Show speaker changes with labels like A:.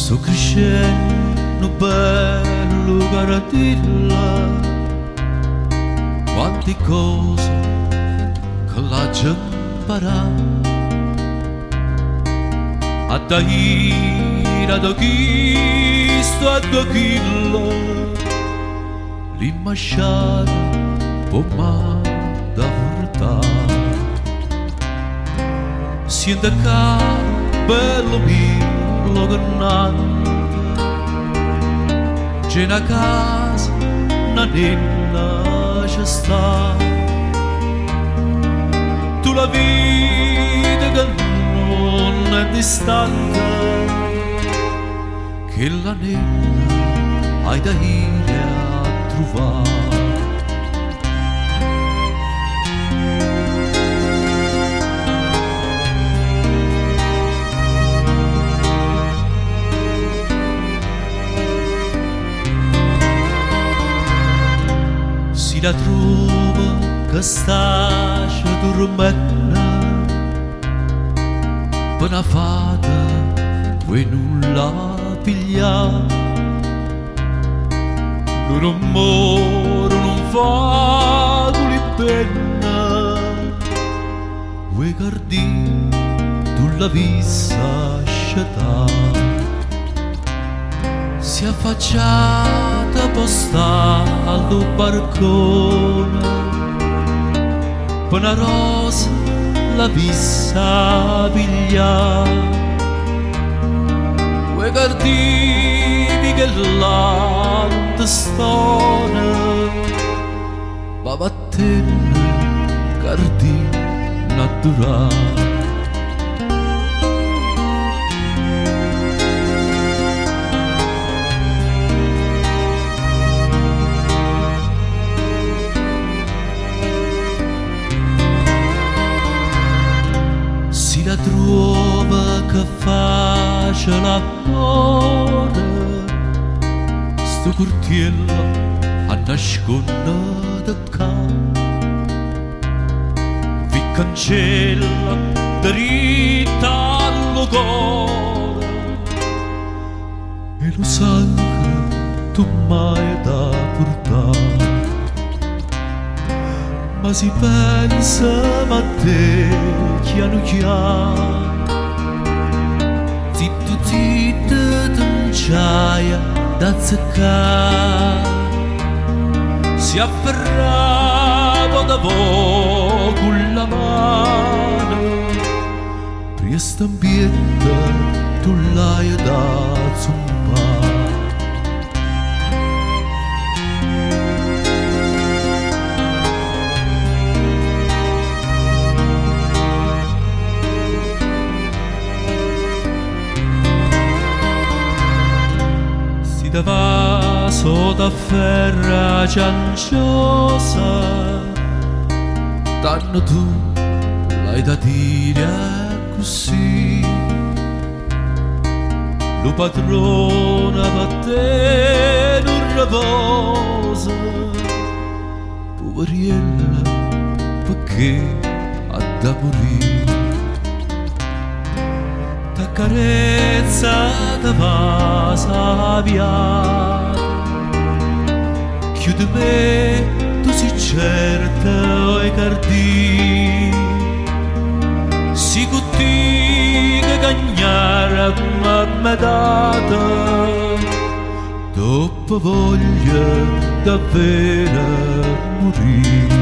A: sto crescendo bello Cardillo, quante cose che la gente imparato a daire da chi sto a da chillo l'imbasciata può mai da portare siente che bello mio che nante c'è una casa una nonna c'è sta tu la vita che non è distante che la nonna hai da ir a trovare si la trova che sta dormendo per una fata vuoi nulla pigliare non moro non fa di penna vuoi Cardillo tu la vista sciatare si è affacciata posta al barcone per una rosa la vista pigliare vuoi Cardillo che l'ante stone va battendo Cardillo naturale la trova che face la porta sto curtiello a nasconde ca vi cancella dritta allo cuore e lo sai che tu mai da portare ma si pensa a te chiano chiano zitto zitto t'unciaia da zeccare si afferrava da voi con la mano priesta ambiente tu l'hai da zumpare da vaso da ferra cianciosa danno tu l'hai da dire così lo padrona per te non riposa poveriella perché ha da morire carezza da vasa viata chiude me tu si certa e Cardillo si cutti che cagnara ma m'è data dopo voglia davvero morire